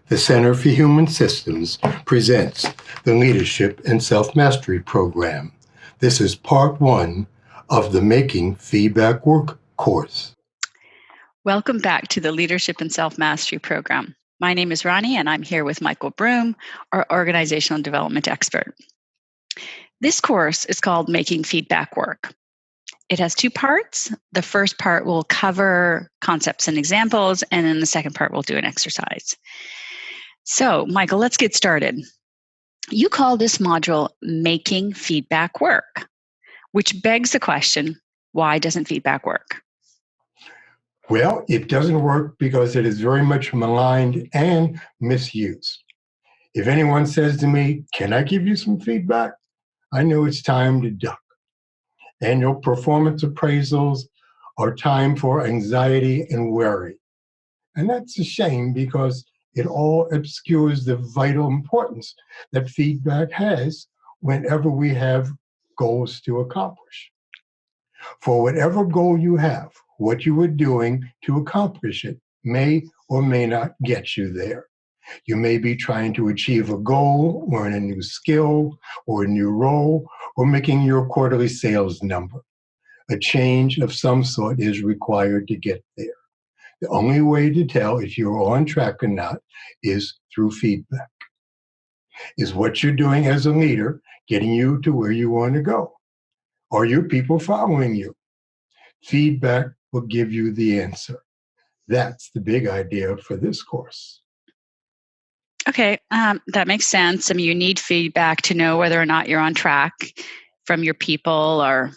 The Center for Human Systems presents the Leadership and Self-Mastery Program. This is part one of the Making Feedback Work course. Welcome back to the Leadership and Self-Mastery Program. My name is Ronnie, and I'm here with Michael Broom, our organizational development expert. This course is called Making Feedback Work. It has two parts. The first part will cover concepts and examples, and then the second part will do an exercise. So, Michael, let's get started. You call this module Making Feedback Work, which begs the question, why doesn't feedback work? Well, it doesn't work because it is very much maligned and misused. If anyone says to me, "Can I give you some feedback?" I know it's time to duck. Annual performance appraisals are time for anxiety and worry. And that's a shame because it all obscures the vital importance that feedback has whenever we have goals to accomplish. For whatever goal you have, what you are doing to accomplish it may or may not get you there. You may be trying to achieve a goal, learn a new skill or a new role, or making your quarterly sales number. A change of some sort is required to get there. The only way to tell if you're on track or not is through feedback. Is what you're doing as a leader getting you to where you want to go? Are your people following you? Feedback will give you the answer. That's the big idea for this course. Okay, that makes sense. I mean, you need feedback to know whether or not you're on track from your people or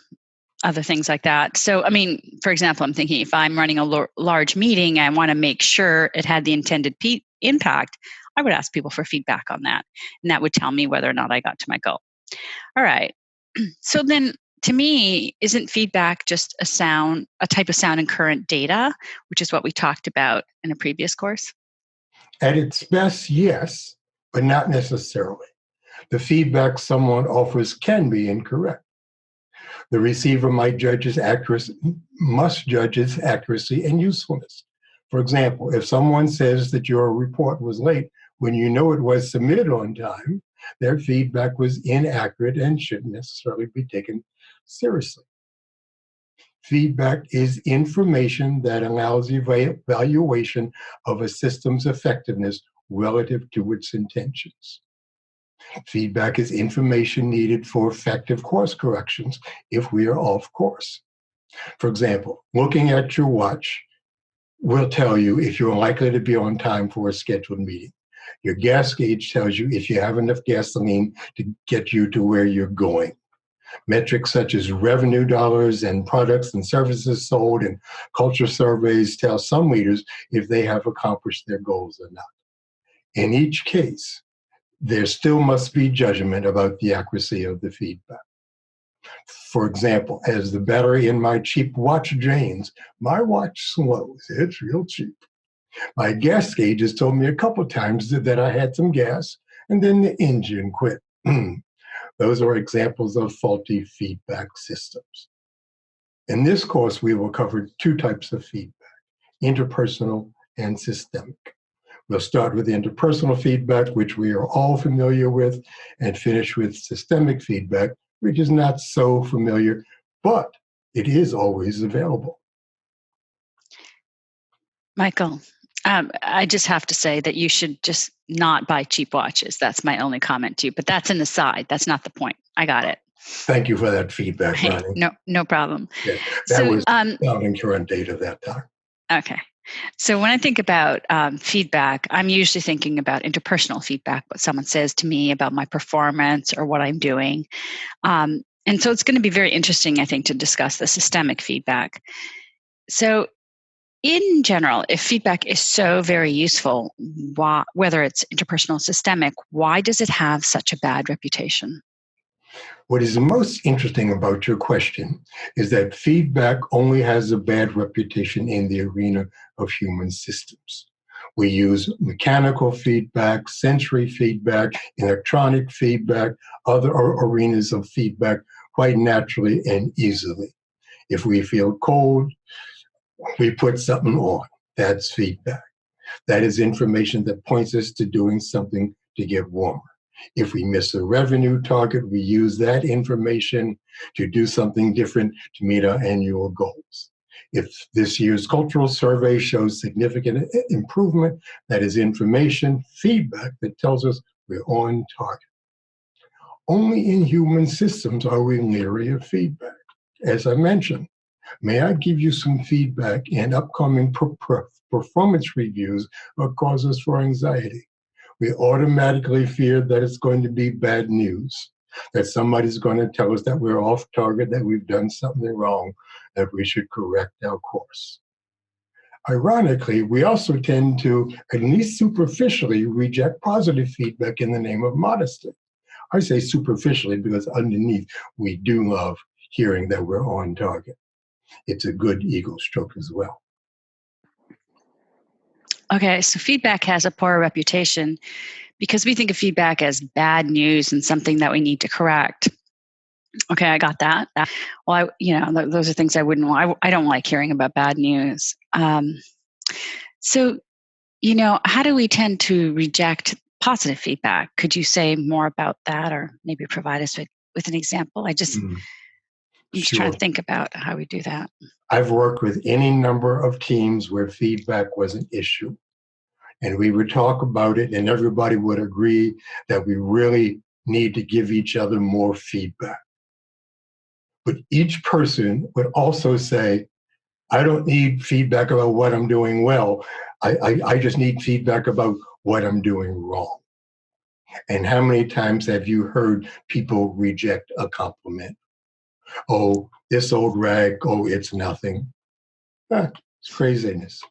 other things like that. So, I mean, for example, I'm thinking if I'm running a large meeting, I want to make sure it had the intended impact, I would ask people for feedback on that. And that would tell me whether or not I got to my goal. All right. So then to me, isn't feedback just a type of sound and current data, which is what we talked about in a previous course? At its best, yes, but not necessarily. The feedback someone offers can be incorrect. The receiver must judge its accuracy and usefulness. For example, if someone says that your report was late when you know it was submitted on time, their feedback was inaccurate and shouldn't necessarily be taken seriously. Feedback is information that allows evaluation of a system's effectiveness relative to its intentions. Feedback is information needed for effective course corrections if we are off course. For example, looking at your watch will tell you if you're likely to be on time for a scheduled meeting. Your gas gauge tells you if you have enough gasoline to get you to where you're going. Metrics such as revenue dollars and products and services sold and culture surveys tell some leaders if they have accomplished their goals or not. In each case, there still must be judgment about the accuracy of the feedback. For example, as the battery in my cheap watch drains, my watch slows. It's real cheap. My gas gauge has told me a couple times that I had some gas and then the engine quit. Those are examples of faulty feedback systems. In this course, we will cover two types of feedback, interpersonal and systemic. We'll start with interpersonal feedback, which we are all familiar with, and finish with systemic feedback, which is not so familiar, but it is always available. Michael, I just have to say that you should just not buy cheap watches. That's my only comment to you, but that's an aside. That's not the point. I got it. Thank you for that feedback, Ronnie. No problem. Yeah, that was sound and current data that time. Okay. So when I think about feedback, I'm usually thinking about interpersonal feedback, what someone says to me about my performance or what I'm doing. And so it's going to be very interesting, I think, to discuss the systemic feedback. So in general, if feedback is so very useful, whether it's interpersonal or systemic, why does it have such a bad reputation? What is most interesting about your question is that feedback only has a bad reputation in the arena of human systems. We use mechanical feedback, sensory feedback, electronic feedback, other arenas of feedback quite naturally and easily. If we feel cold, we put something on. That's feedback. That is information that points us to doing something to get warmer. If we miss a revenue target, we use that information to do something different to meet our annual goals. If this year's cultural survey shows significant improvement, that is information, feedback that tells us we're on target. Only in human systems are we leery of feedback. As I mentioned, may I give you some feedback, and upcoming performance reviews are causes for anxiety. We automatically fear that it's going to be bad news, that somebody's going to tell us that we're off target, that we've done something wrong, that we should correct our course. Ironically, we also tend to, at least superficially, reject positive feedback in the name of modesty. I say superficially because underneath, we do love hearing that we're on target. It's a good ego stroke as well. Okay, so feedback has a poor reputation because we think of feedback as bad news and something that we need to correct. Okay, I got that. Well, those are things I wouldn't want. I don't like hearing about bad news. So, how do we tend to reject positive feedback? Could you say more about that, or maybe provide us with an example? I'm just trying to think about how we do that. I've worked with any number of teams where feedback was an issue. And we would talk about it, and everybody would agree that we really need to give each other more feedback. But each person would also say, I don't need feedback about what I'm doing well. I just need feedback about what I'm doing wrong. And how many times have you heard people reject a compliment? Oh, this old rag, oh, it's nothing. It's craziness.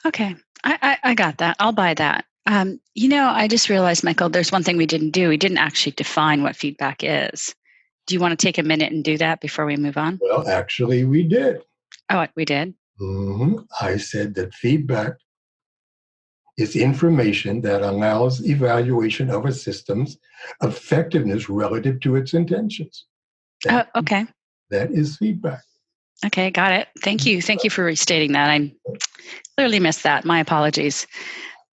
Okay, I got that. I'll buy that. I just realized, Michael, there's one thing we didn't do. We didn't actually define what feedback is. Do you want to take a minute and do that before we move on? Well, actually, we did. Oh, we did? I said that feedback is information that allows evaluation of a system's effectiveness relative to its intentions. Okay. That is feedback. Okay, got it. Thank you. Thank you for restating that. I clearly missed that. My apologies.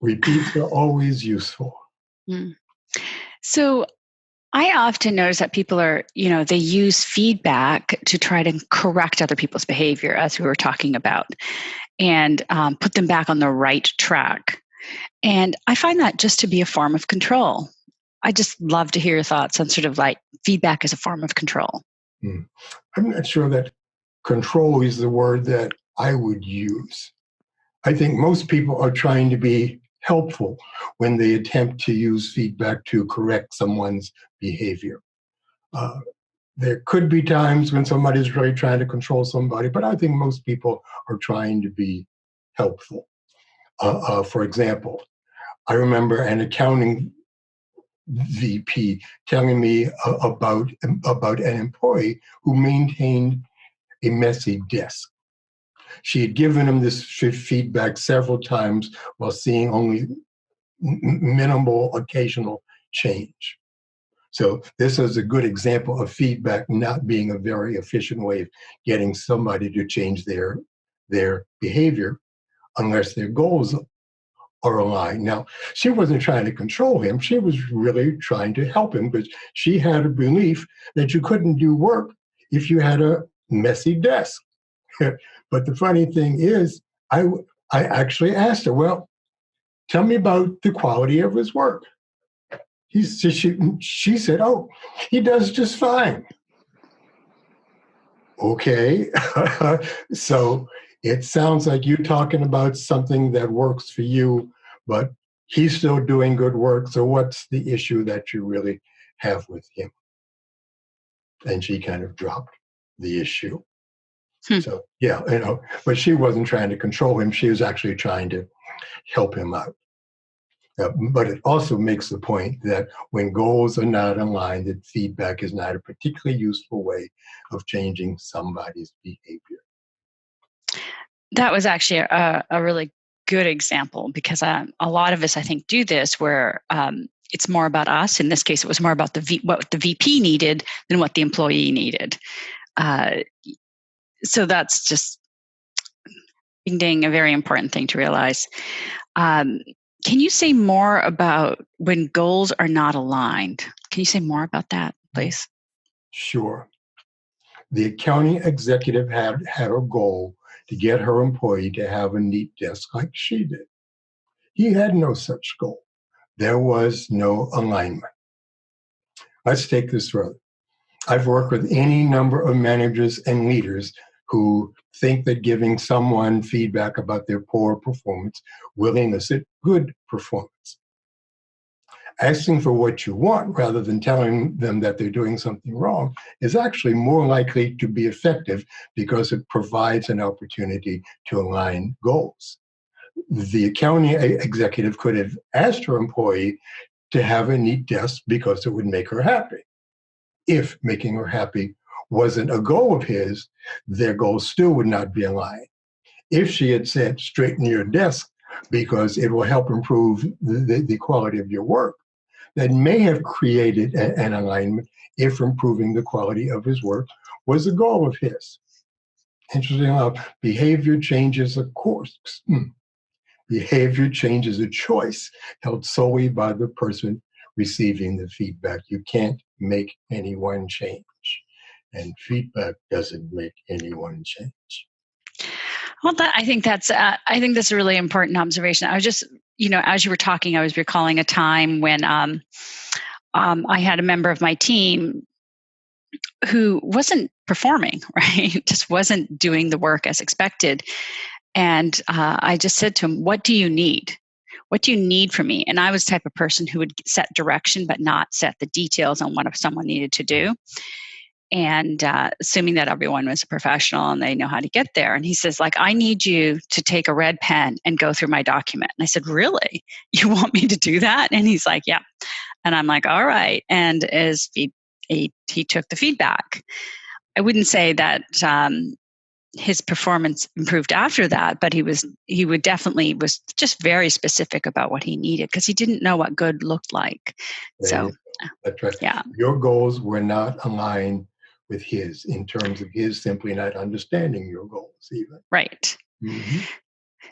Repeats are always useful. So I often notice that people they use feedback to try to correct other people's behavior, as we were talking about, and put them back on the right track. And I find that just to be a form of control. I just love to hear your thoughts on sort of like feedback as a form of control. I'm not sure that control is the word that I would use. I think most people are trying to be helpful when they attempt to use feedback to correct someone's behavior. There could be times when somebody's really trying to control somebody, but I think most people are trying to be helpful. For example, I remember an accounting VP telling me about an employee who maintained a messy desk. She had given him this feedback several times while seeing only minimal occasional change. So this is a good example of feedback not being a very efficient way of getting somebody to change their behavior unless their goals are aligned. Now, she wasn't trying to control him. She was really trying to help him, but she had a belief that you couldn't do work if you had a messy desk. But the funny thing is, I actually asked her, well, tell me about the quality of his work. She said, oh, he does just fine. Okay. So it sounds like you're talking about something that works for you, but he's still doing good work. So what's the issue that you really have with him? And she kind of dropped the issue. So, yeah, but she wasn't trying to control him. She was actually trying to help him out. But it also makes the point that when goals are not aligned, that feedback is not a particularly useful way of changing somebody's behavior. That was actually a really good example, because a lot of us, I think, do this where it's more about us. In this case, it was more about what the VP needed than what the employee needed. So that's just Ding, ding, a very important thing to realize. Um, can you say more about when goals are not aligned? Can you say more about that, please? Sure. The accounting executive had a goal to get her employee to have a neat desk like she did. He had no such goal. There was no alignment. Let's take this further. I've worked with any number of managers and leaders who think that giving someone feedback about their poor performance will elicit good performance. Asking for what you want rather than telling them that they're doing something wrong is actually more likely to be effective because it provides an opportunity to align goals. The accounting executive could have asked her employee to have a neat desk because it would make her happy. If making her happy wasn't a goal of his, their goals still would not be aligned. If she had said, straighten your desk because it will help improve the quality of your work, that may have created an alignment if improving the quality of his work was a goal of his. Interesting enough, behavior changes a course. Behavior change is a choice held solely by the person receiving the feedback. You can't make anyone change, and feedback doesn't make anyone change. Well, I think that's a really important observation. I was just, as you were talking, I was recalling a time when I had a member of my team who wasn't performing, right? Just wasn't doing the work as expected. And I just said to him, what do you need? What do you need from me? And I was the type of person who would set direction, but not set the details on what someone needed to do. And assuming that everyone was a professional and they know how to get there. And he says, I need you to take a red pen and go through my document. And I said, really? You want me to do that? And he's like, yeah. And I'm like, all right. And as he took the feedback, I wouldn't say that his performance improved after that, but he was just very specific about what he needed because he didn't know what good looked like. So that's right. Yeah. Your goals were not aligned with his in terms of his simply not understanding your goals even. Right. Mm-hmm.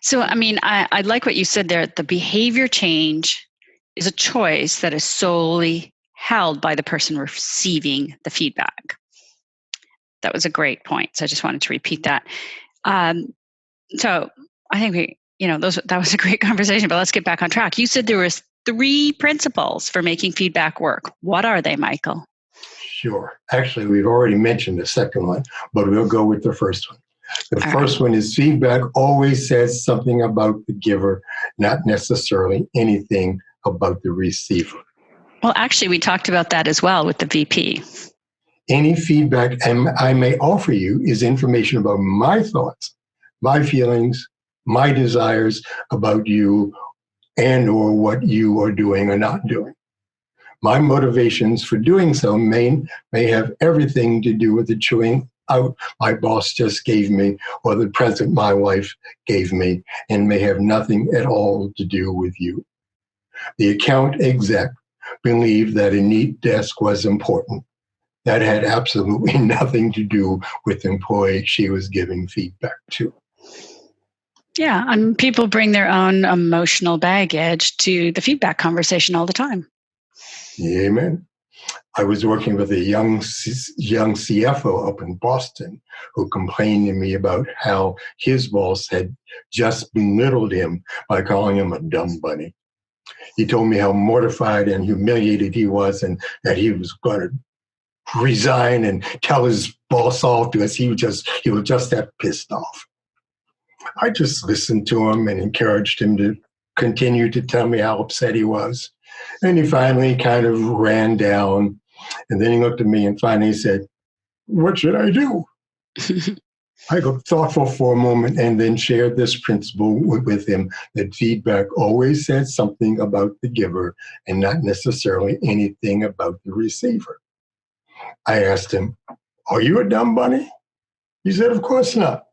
So, I like what you said there. The behavior change is a choice that is solely held by the person receiving the feedback. That was a great point. So I just wanted to repeat that. So I think that was a great conversation, but let's get back on track. You said there was 3 principles for making feedback work. What are they, Michael? Sure. Actually, we've already mentioned the second one, but we'll go with the first one. The first one is feedback always says something about the giver, not necessarily anything about the receiver. Well, actually, we talked about that as well with the VP. Any feedback I may offer you is information about my thoughts, my feelings, my desires about you and or what you are doing or not doing. My motivations for doing so may have everything to do with the chewing out my boss just gave me or the present my wife gave me, and may have nothing at all to do with you. The account exec believed that a neat desk was important. That had absolutely nothing to do with the employee she was giving feedback to. Yeah, and people bring their own emotional baggage to the feedback conversation all the time. Amen. I was working with a young CFO up in Boston who complained to me about how his boss had just belittled him by calling him a dumb bunny. He told me how mortified and humiliated he was and that he was going to resign and tell his boss off because he was just that pissed off. I just listened to him and encouraged him to continue to tell me how upset he was. And he finally kind of ran down. And then he looked at me and finally said, what should I do? I got thoughtful for a moment and then shared this principle with him that feedback always says something about the giver and not necessarily anything about the receiver. I asked him, are you a dumb bunny? He said, of course not.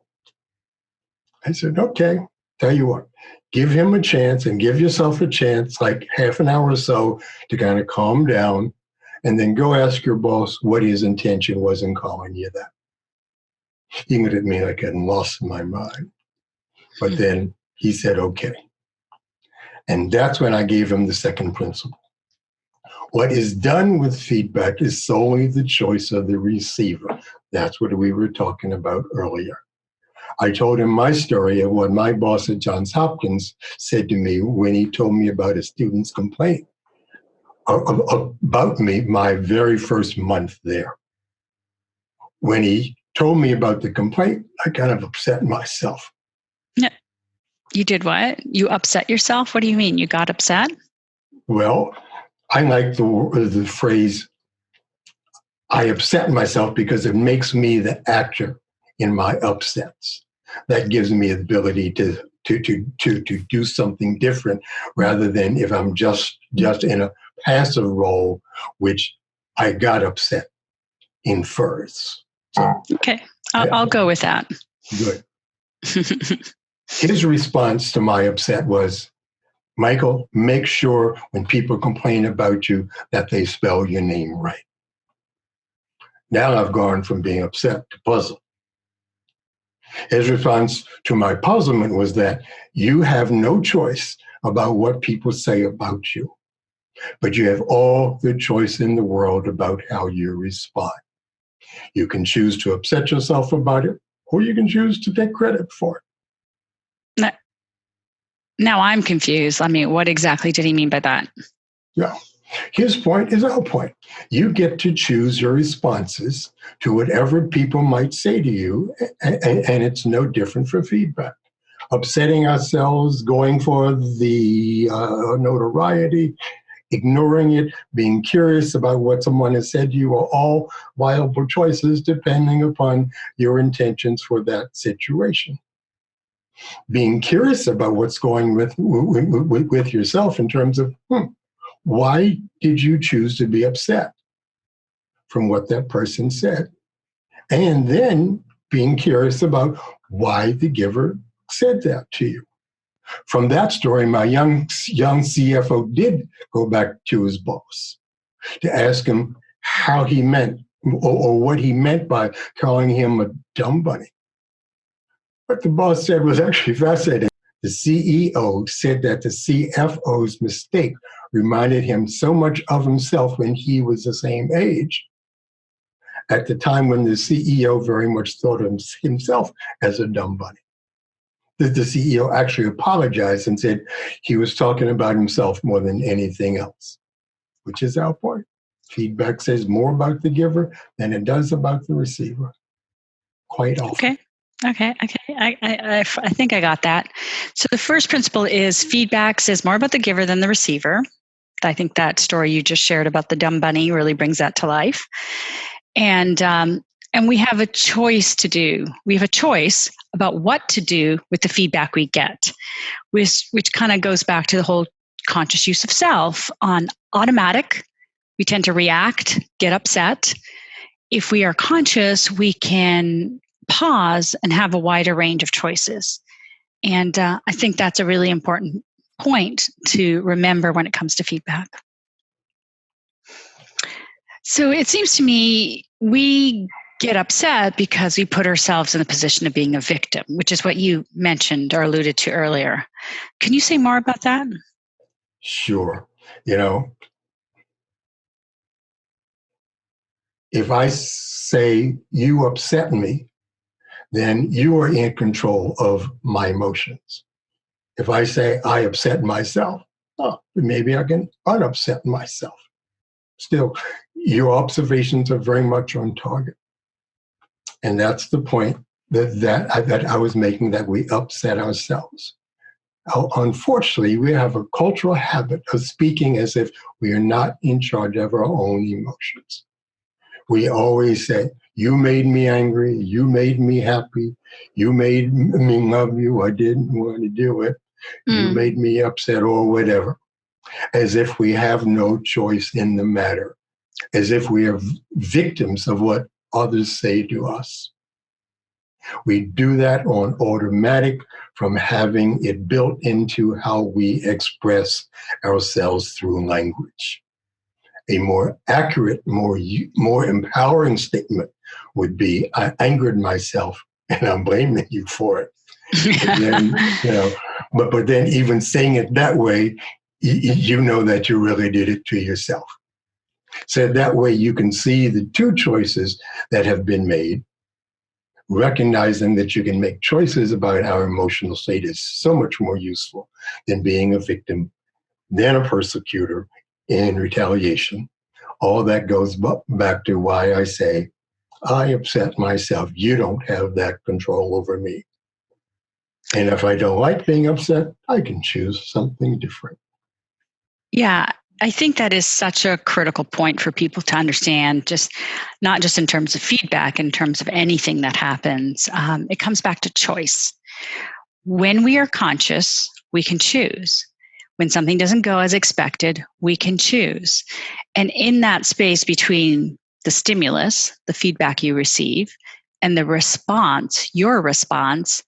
I said, okay, tell you what, give him a chance and give yourself a chance, like half an hour or so, to kind of calm down, and then go ask your boss what his intention was in calling you that. He looked at me like I'd lost my mind. But then he said, okay. And that's when I gave him the second principle. What is done with feedback is solely the choice of the receiver. That's what we were talking about earlier. I told him my story of what my boss at Johns Hopkins said to me when he told me about a student's complaint about me my very first month there. When he told me about the complaint, I kind of upset myself. You did what? You upset yourself? What do you mean? You got upset? Well, I like the phrase, I upset myself because it makes me the actor in my upsets. That gives me the ability to do something different rather than if I'm just in a passive role, which I got upset infers. So, okay, I'll go with that. Good. His response to my upset was, Michael, make sure when people complain about you that they spell your name right. Now I've gone from being upset to puzzled. His response to my puzzlement was that you have no choice about what people say about you, but you have all the choice in the world about how you respond. You can choose to upset yourself about it, or you can choose to take credit for it. Now I'm confused. I mean, what exactly did he mean by that? Yeah. His point is our point. You get to choose your responses to whatever people might say to you, and it's no different for feedback. Upsetting ourselves, going for the notoriety, ignoring it, being curious about what someone has said to you are all viable choices depending upon your intentions for that situation. Being curious about what's going with yourself in terms of, why did you choose to be upset from what that person said? And then being curious about why the giver said that to you. From that story, my young CFO did go back to his boss to ask him how he meant or what he meant by calling him a dumb bunny. What the boss said was actually fascinating. The CEO said that the CFO's mistake reminded him so much of himself when he was the same age, at the time when the CEO very much thought of himself as a dumb bunny. The CEO actually apologized and said he was talking about himself more than anything else, which is our point. Feedback says more about the giver than it does about the receiver, quite often. Okay. I think I got that. So the first principle is feedback says more about the giver than the receiver. I think that story you just shared about the dumb bunny really brings that to life. And we have a choice to do. We have a choice about what to do with the feedback we get, which kind of goes back to the whole conscious use of self. On automatic, we tend to react, get upset. If we are conscious, we can pause and have a wider range of choices. And I think that's a really important point to remember when it comes to feedback. So it seems to me we get upset because we put ourselves in the position of being a victim, which is what you mentioned or alluded to earlier. Can you say more about that? Sure. If I say you upset me, then you are in control of my emotions. If I say I upset myself, maybe I can unupset myself. Still, your observations are very much on target. And that's the point that I was making, that we upset ourselves. Unfortunately, we have a cultural habit of speaking as if we are not in charge of our own emotions. We always say, you made me angry, you made me happy, you made me love you, I didn't want to do it, you made me upset or whatever, as if we have no choice in the matter, as if we are victims of what others say to us. We do that on automatic from having it built into how we express ourselves through language. A more accurate, more empowering statement would be, I angered myself and I'm blaming you for it. But then, but then even saying it that way, you know that you really did it to yourself. So that way you can see the two choices that have been made, recognizing that you can make choices about our emotional state is so much more useful than being a victim, than a persecutor in retaliation. All that goes back to why I say, I upset myself. You don't have that control over me. And if I don't like being upset, I can choose something different. Yeah, I think that is such a critical point for people to understand, just not just in terms of feedback, in terms of anything that happens. It comes back to choice. When we are conscious, we can choose. When something doesn't go as expected, we can choose. And in that space between the stimulus, the feedback you receive, and the response, your response,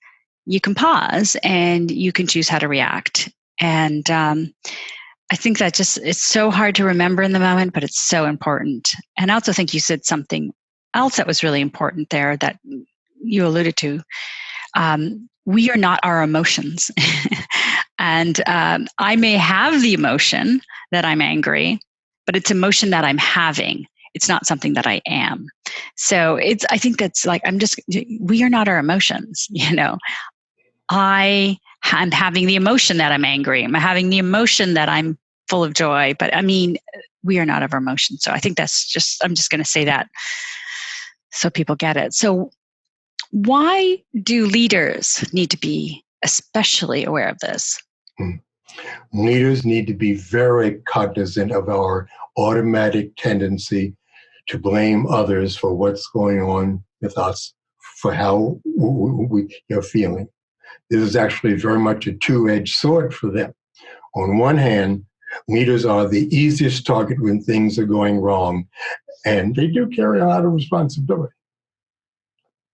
you can pause and you can choose how to react. And I think that it's so hard to remember in the moment, but it's so important. And I also think you said something else that was really important there that you alluded to. We are not our emotions. And I may have the emotion that I'm angry, but it's emotion that I'm having. It's not something that I am. So I think that's like, we are not our emotions, I'm having the emotion that I'm angry. I'm having the emotion that I'm full of joy. But I mean, we are not of our emotions. So I think I'm just going to say that so people get it. So why do leaders need to be especially aware of this? Leaders need to be very cognizant of our automatic tendency to blame others for what's going on with us, for how we are feeling. This is actually very much a two-edged sword for them. On one hand, leaders are the easiest target when things are going wrong, and they do carry a lot of responsibility.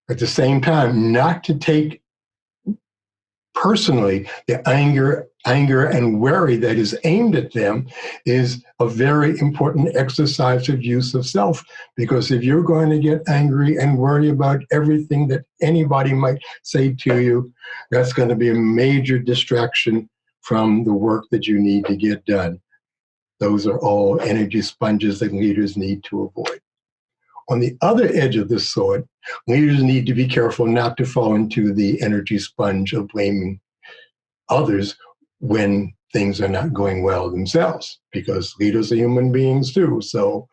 At the same time, not to take personally the anger and worry that is aimed at them is a very important exercise of use of self, because if you're going to get angry and worry about everything that anybody might say to you, that's going to be a major distraction from the work that you need to get done. Those are all energy sponges that leaders need to avoid. On the other edge of the sword, leaders need to be careful not to fall into the energy sponge of blaming others when things are not going well themselves, because leaders are human beings too. So,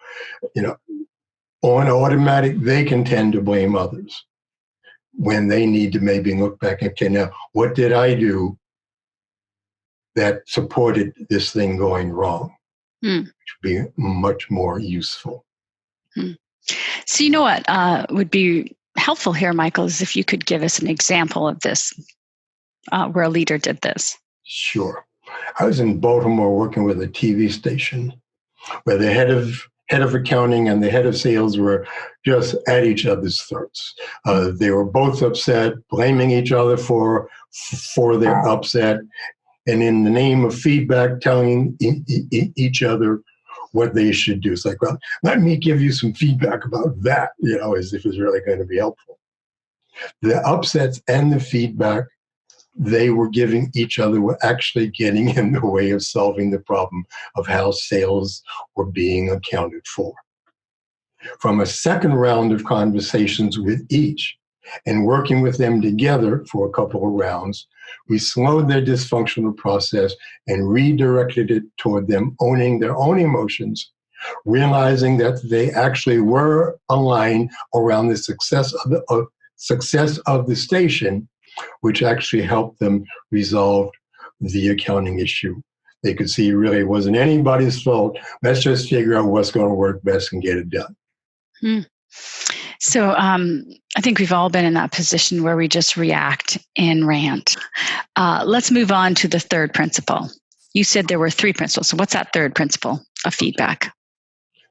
on automatic, they can tend to blame others when they need to maybe look back and, okay, now, what did I do that supported this thing going wrong? Which would be much more useful. So you know what would be helpful here, Michael, is if you could give us an example of this, where a leader did this. Sure. I was in Baltimore working with a TV station where the head of accounting and the head of sales were just at each other's throats. They were both upset, blaming each other for their upset, and in the name of feedback, telling each other what they should do. It's like, well, let me give you some feedback about that, as if it's really going to be helpful. The upsets and the feedback they were giving each other were actually getting in the way of solving the problem of how sales were being accounted for. From a second round of conversations with each and working with them together for a couple of rounds, we slowed their dysfunctional process and redirected it toward them owning their own emotions, realizing that they actually were aligned around the success of the station, which actually helped them resolve the accounting issue. They could see it really wasn't anybody's fault. Let's just figure out what's going to work best and get it done. So I think we've all been in that position where we just react and rant. Let's move on to the third principle. You said there were 3 principles. So what's that third principle of feedback?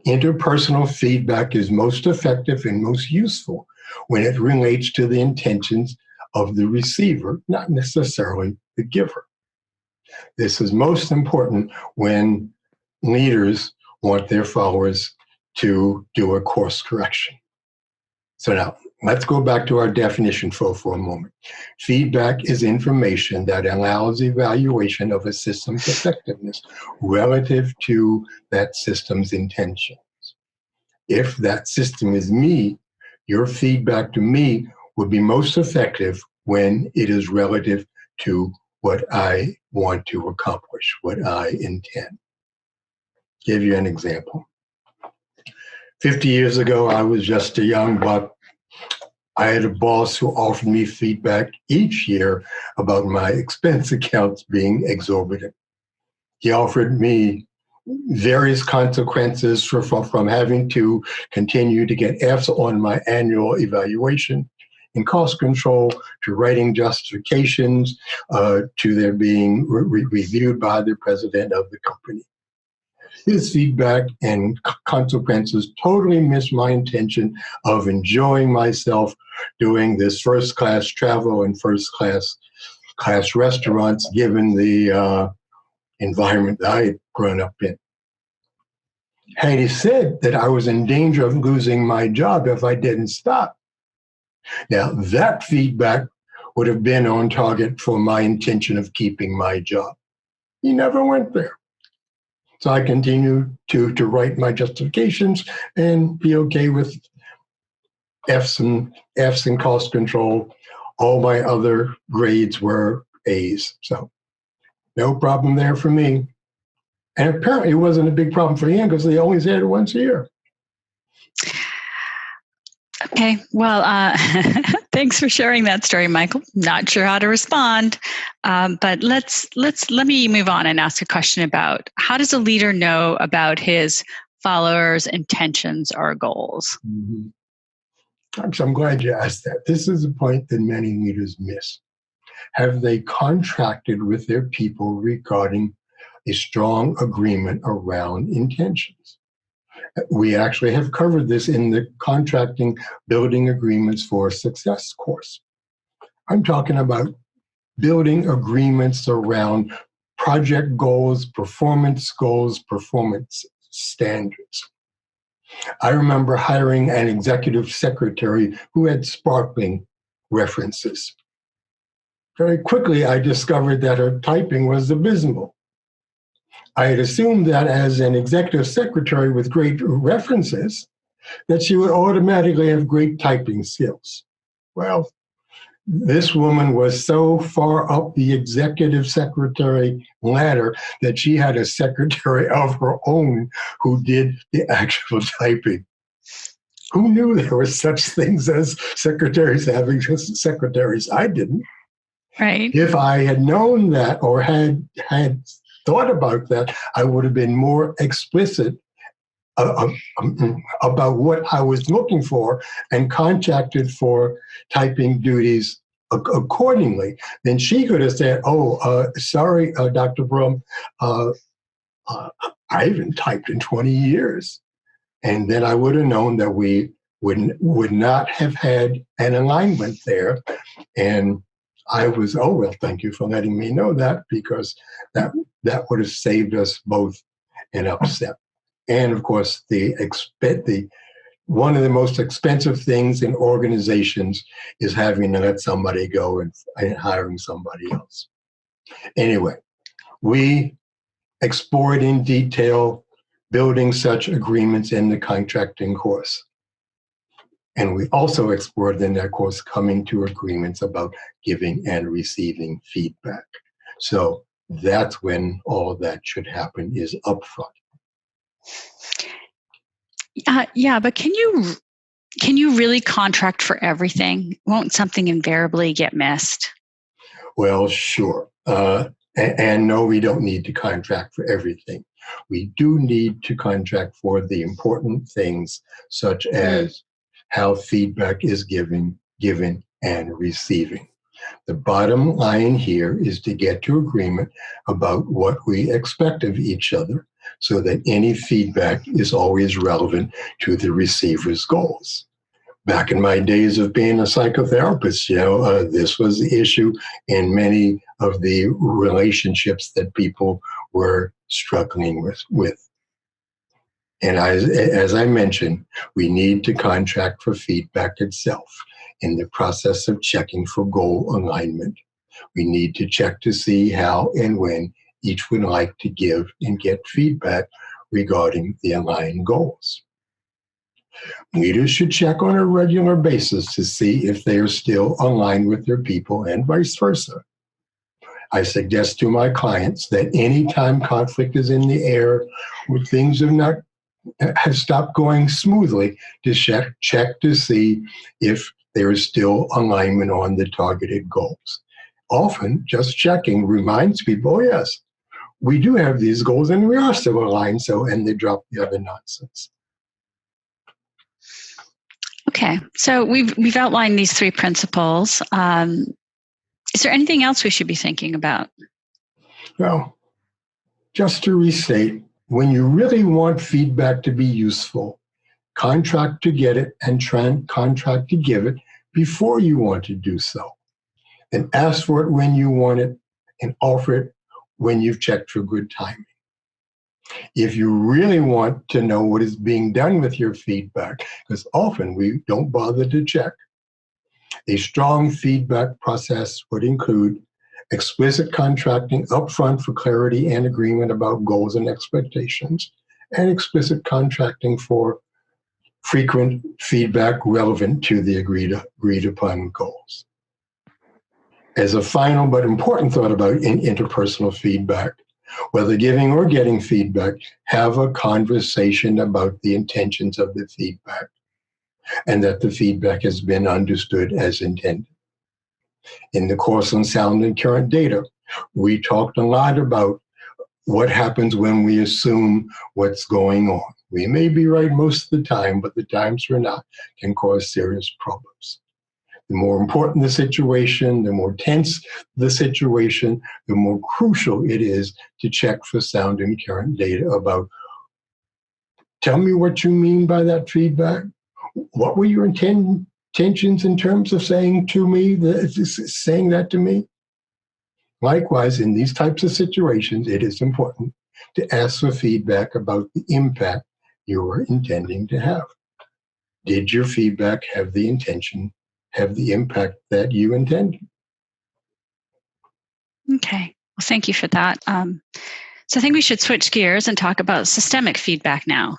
Interpersonal feedback is most effective and most useful when it relates to the intentions of the receiver, not necessarily the giver. This is most important when leaders want their followers to do a course correction. So now, let's go back to our definition for a moment. Feedback is information that allows evaluation of a system's effectiveness relative to that system's intentions. If that system is me, your feedback to me would be most effective when it is relative to what I want to accomplish, what I intend. Give you an example. 50 years ago, I was just a young buck. I had a boss who offered me feedback each year about my expense accounts being exorbitant. He offered me various consequences from having to continue to get Fs on my annual evaluation in cost control, to writing justifications, to their being reviewed by the president of the company. His feedback and consequences totally missed my intention of enjoying myself doing this first-class travel and first-class restaurants, given the environment that I had grown up in. Had he said that I was in danger of losing my job if I didn't stop, now that feedback would have been on target for my intention of keeping my job. He never went there. So I continued to write my justifications and be okay with Fs and cost control. All my other grades were A's. So no problem there for me. And apparently it wasn't a big problem for him because they only said it once a year. Okay, well, thanks for sharing that story, Michael. Not sure how to respond, but let me move on and ask a question about how does a leader know about his followers' intentions or goals? Mm-hmm. I'm glad you asked that. This is a point that many leaders miss. Have they contracted with their people regarding a strong agreement around intentions? We actually have covered this in the Contracting Building Agreements for Success course. I'm talking about building agreements around project goals, performance standards. I remember hiring an executive secretary who had sparkling references. Very quickly, I discovered that her typing was abysmal. I had assumed that as an executive secretary with great references, that she would automatically have great typing skills. Well, this woman was so far up the executive secretary ladder that she had a secretary of her own who did the actual typing. Who knew there were such things as secretaries having secretaries? I didn't. Right. If I had known that or had thought about that, I would have been more explicit about what I was looking for and contracted for typing duties accordingly. Then she could have said, sorry, Dr. Brum, I haven't typed in 20 years. And then I would have known that we would not have had an alignment there. And I was, thank you for letting me know that, because that would have saved us both an upset. And of course, one of the most expensive things in organizations is having to let somebody go and hiring somebody else. Anyway, we explored in detail building such agreements in the contracting course. And we also explored in that course coming to agreements about giving and receiving feedback. So that's when all of that should happen, is upfront. Yeah, but can you really contract for everything? Won't something invariably get missed? Well, sure. And no, we don't need to contract for everything. We do need to contract for the important things, such as how feedback is given and receiving. The bottom line here is to get to agreement about what we expect of each other, so that any feedback is always relevant to the receiver's goals. Back in my days of being a psychotherapist, this was the issue in many of the relationships that people were struggling with. And as I mentioned, we need to contract for feedback itself in the process of checking for goal alignment. We need to check to see how and when each would like to give and get feedback regarding the aligned goals. Leaders should check on a regular basis to see if they are still aligned with their people and vice versa. I suggest to my clients that anytime conflict is in the air or things have stopped going smoothly, to check to see if there is still alignment on the targeted goals. Often, just checking reminds people, oh yes, we do have these goals and we are still aligned, and they drop the other nonsense. Okay, so we've outlined these 3 principles. Is there anything else we should be thinking about? Well, just to restate, when you really want feedback to be useful, contract to get it and contract to give it before you want to do so. And ask for it when you want it and offer it when you've checked for good timing. If you really want to know what is being done with your feedback, because often we don't bother to check, a strong feedback process would include explicit contracting upfront for clarity and agreement about goals and expectations, and explicit contracting for frequent feedback relevant to the agreed upon goals. As a final but important thought about interpersonal feedback, whether giving or getting feedback, have a conversation about the intentions of the feedback and that the feedback has been understood as intended. In the course on sound and current data, we talked a lot about what happens when we assume what's going on. We may be right most of the time, but the times we're not can cause serious problems. The more important the situation, the more tense the situation, the more crucial it is to check for sound and current data about, tell me what you mean by that feedback. What were your intentions in terms of saying that to me? Likewise, in these types of situations, it is important to ask for feedback about the impact you were intending to have. Did your feedback have the impact that you intended? Okay, well, thank you for that. So I think we should switch gears and talk about systemic feedback now.